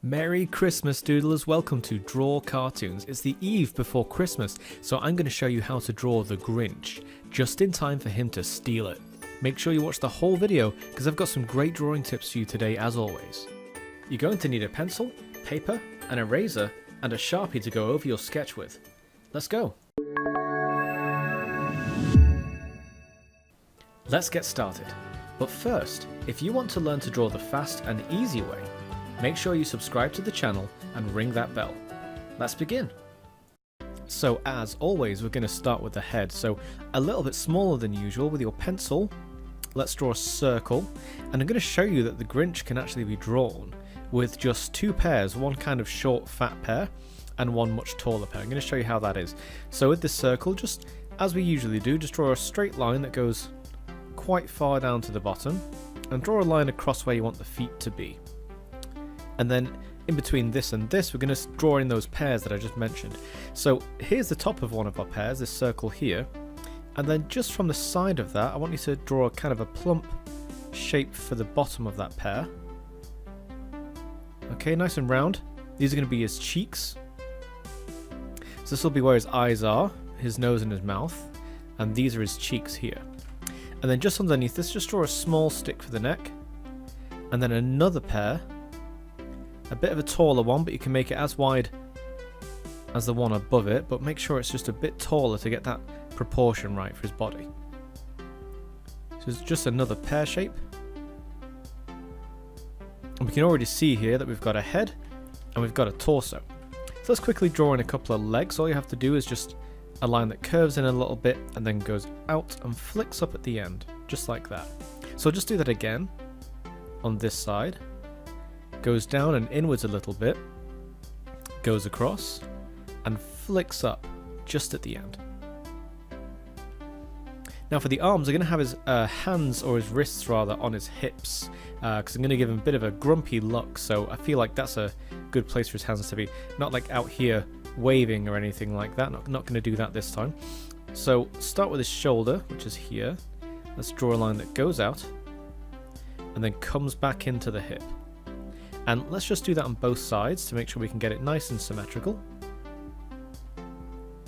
Merry Christmas, Doodlers. Welcome to Draw Cartoons. It's the eve before Christmas, so I'm going to show you how to draw the Grinch, just in time for him to steal it. Make sure you watch the whole video, because I've got some great drawing tips for you today as always. You're going to need a pencil, paper, an eraser, and a Sharpie to go over your sketch with. Let's go! Let's get started. But first, if you want to learn to draw the fast and easy way, make sure you subscribe to the channel and ring that bell. Let's begin. So as always, we're going to start with the head. So a little bit smaller than usual with your pencil. Let's draw a circle. And I'm going to show you that the Grinch can actually be drawn with just two pairs, one kind of short fat pair and one much taller pair. I'm going to show you how that is. So with this circle, just as we usually do, just draw a straight line that goes quite far down to the bottom and draw a line across where you want the feet to be. And then in between this and this, we're going to draw in those pairs that I just mentioned. So here's the top of one of our pairs, this circle here. And then just from the side of that, I want you to draw kind of a plump shape for the bottom of that pair. Okay, nice and round. These are going to be his cheeks. So this will be where his eyes are, his nose and his mouth. And these are his cheeks here. And then just underneath this, just draw a small stick for the neck. And then another pair. A bit of a taller one, but you can make it as wide as the one above it, but make sure it's just a bit taller to get that proportion right for his body. So it's just another pear shape. And we can already see here that we've got a head and we've got a torso. So let's quickly draw in a couple of legs. All you have to do is just a line that curves in a little bit and then goes out and flicks up at the end, just like that. So I'll just do that again on this side. Goes down and inwards a little bit, goes across, and flicks up just at the end. Now for the arms, I'm going to have his hands, or his wrists rather, on his hips, because I'm going to give him a bit of a grumpy look, so I feel like that's a good place for his hands to be. Not like out here waving or anything like that, not going to do that this time. So start with his shoulder, which is here. Let's draw a line that goes out, and then comes back into the hip. And let's just do that on both sides to make sure we can get it nice and symmetrical.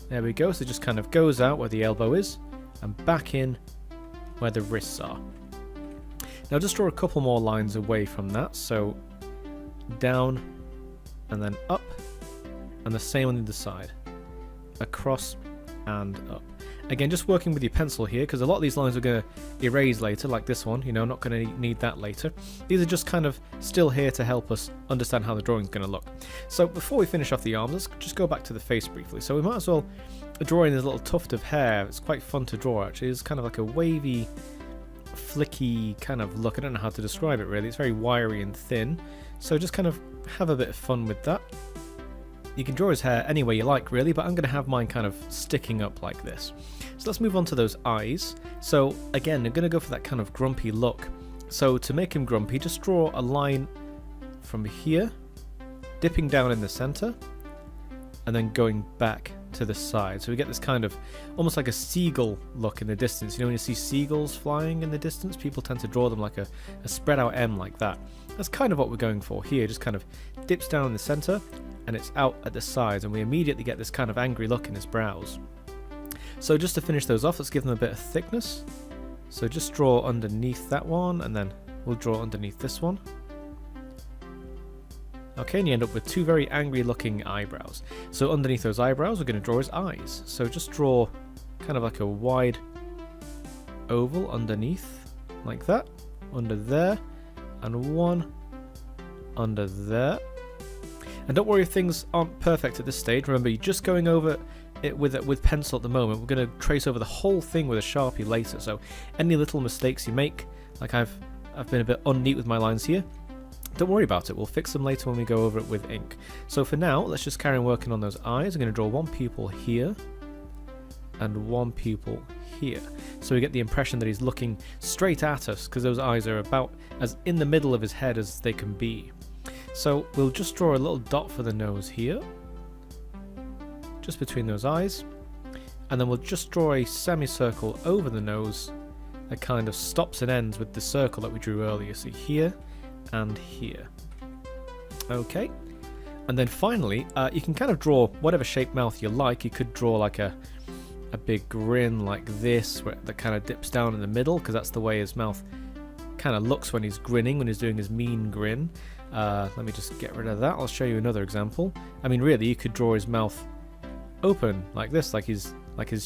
There we go, so it just kind of goes out where the elbow is and back in where the wrists are. Now just draw a couple more lines away from that, so down and then up, and the same on the other side, across and up. Again, just working with your pencil here, because a lot of these lines are going to erase later, like this one, not going to need that later. These are just kind of still here to help us understand how the drawing is going to look. So before we finish off the arms, let's just go back to the face briefly. So we might as well draw in this little tuft of hair. It's quite fun to draw, actually. It's kind of like a wavy, flicky kind of look. I don't know how to describe it, really. It's very wiry and thin. So just kind of have a bit of fun with that. You can draw his hair any way you like, really, but I'm going to have mine kind of sticking up like this. So let's move on to those eyes. So again, I'm going to go for that kind of grumpy look. So to make him grumpy, just draw a line from here, dipping down in the center, and then going back to the side. So we get this kind of almost like a seagull look in the distance. When you see seagulls flying in the distance, people tend to draw them like a spread out M like that. That's kind of what we're going for here. Just kind of dips down in the center and it's out at the sides, and we immediately get this kind of angry look in his brows. So just to finish those off, let's give them a bit of thickness. So just draw underneath that one, and then we'll draw underneath this one. Okay, and you end up with two very angry looking eyebrows. So underneath those eyebrows, we're going to draw his eyes. So just draw kind of like a wide oval underneath, like that, under there, and one under there. And don't worry if things aren't perfect at this stage. Remember, you're just going over it with pencil at the moment. We're going to trace over the whole thing with a Sharpie later. So any little mistakes you make, like I've been a bit unneat with my lines here, don't worry about it. We'll fix them later when we go over it with ink. So for now, let's just carry on working on those eyes. I'm going to draw one pupil here and one pupil here. So we get the impression that he's looking straight at us, because those eyes are about as in the middle of his head as they can be. So we'll just draw a little dot for the nose here, just between those eyes, and then we'll just draw a semicircle over the nose that kind of stops and ends with the circle that we drew earlier. So here and here. Okay. And then finally, you can kind of draw whatever shaped mouth you like. You could draw like a big grin like this, that kind of dips down in the middle, because that's the way his mouth kind of looks when he's grinning, when he's doing his mean grin. Let me just get rid of that. I'll show you another example. I mean, really, you could draw his mouth open like this, like he's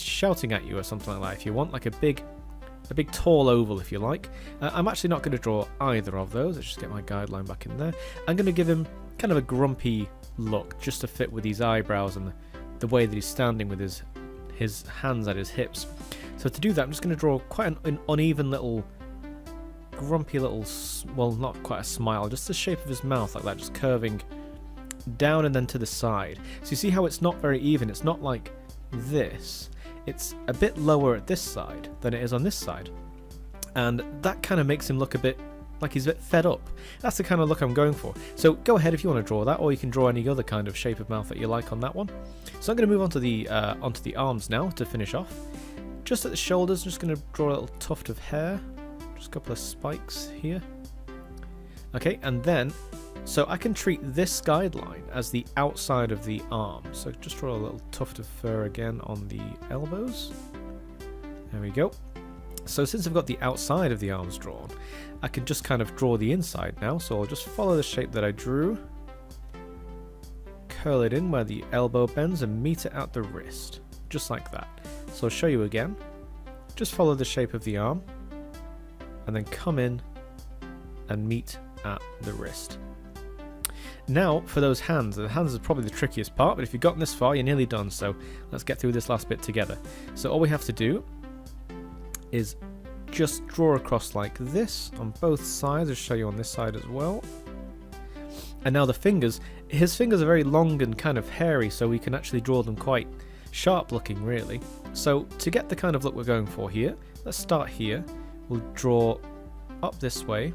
shouting at you or something like that if you want, like a big tall oval if you like. I'm actually not going to draw either of those. Let's just get my guideline back in there. I'm going to give him kind of a grumpy look just to fit with these eyebrows and the way that he's standing with his hands at his hips. So to do that, I'm just going to draw quite an uneven little grumpy little, well, not quite a smile, just the shape of his mouth like that, just curving down and then to the side. So you see how it's not very even. It's not like this. It's a bit lower at this side than it is on this side, and that kind of makes him look a bit like he's a bit fed up. That's the kind of look I'm going for. So go ahead if you want to draw that, or you can draw any other kind of shape of mouth that you like on that one. So I'm going to move on to the arms now to finish off. Just at the shoulders, I'm just going to draw a little tuft of hair, just a couple of spikes here. Okay, and then so I can treat this guideline as the outside of the arm. So just draw a little tuft of fur again on the elbows. There we go. So since I've got the outside of the arms drawn, I can just kind of draw the inside now. So I'll just follow the shape that I drew, curl it in where the elbow bends and meet it at the wrist, just like that. So I'll show you again. Just follow the shape of the arm and then come in and meet at the wrist. Now for those hands. The hands is probably the trickiest part, but if you've gotten this far, you're nearly done. So let's get through this last bit together. So all we have to do is just draw across like this on both sides. I'll show you on this side as well. And now the fingers, his fingers are very long and kind of hairy, so we can actually draw them quite sharp looking really. So to get the kind of look we're going for here, let's start here. We'll draw up this way,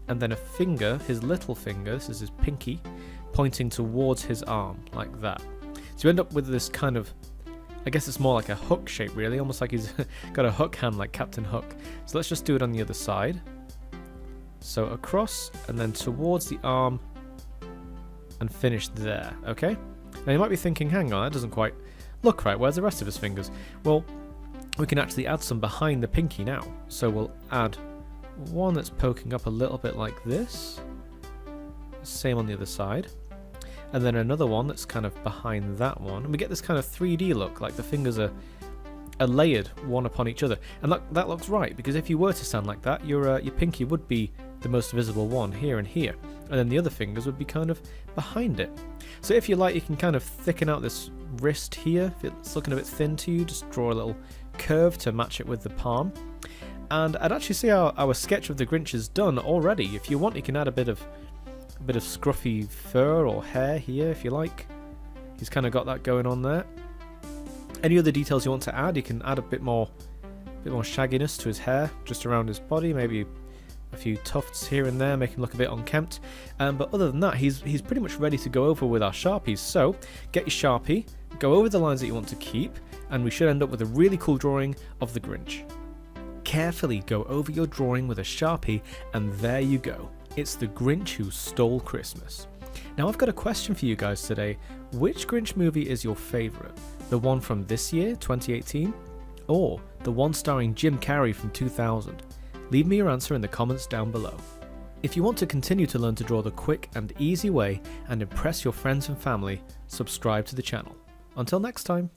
and then a finger, his little finger, this is his pinky, pointing towards his arm like that. So you end up with this kind of, I guess it's more like a hook shape really, almost like he's got a hook hand like Captain Hook. So let's just do it on the other side. So across and then towards the arm and finish there, okay? Now you might be thinking, hang on, that doesn't quite look right, where's the rest of his fingers? Well, we can actually add some behind the pinky now. So we'll add one that's poking up a little bit like this, same on the other side, and then another one that's kind of behind that one, and we get this kind of 3D look, like the fingers are layered one upon each other. And that looks right, because if you were to stand like that, your pinky would be the most visible one here and here, and then the other fingers would be kind of behind it. So if you like, you can kind of thicken out this wrist here. If it's looking a bit thin to you, just draw a little curve to match it with the palm. And I'd actually say our sketch of the Grinch is done already. If you want, you can add a bit of scruffy fur or hair here if you like. He's kind of got that going on there. Any other details you want to add, you can add a bit more shagginess to his hair, just around his body, maybe a few tufts here and there, make him look a bit unkempt. But other than that, he's pretty much ready to go over with our Sharpies. So get your Sharpie, go over the lines that you want to keep, and we should end up with a really cool drawing of the Grinch. Carefully go over your drawing with a Sharpie, and there you go. It's the Grinch who stole Christmas. Now I've got a question for you guys today. Which Grinch movie is your favourite? The one from this year, 2018? Or the one starring Jim Carrey from 2000? Leave me your answer in the comments down below. If you want to continue to learn to draw the quick and easy way and impress your friends and family, subscribe to the channel. Until next time.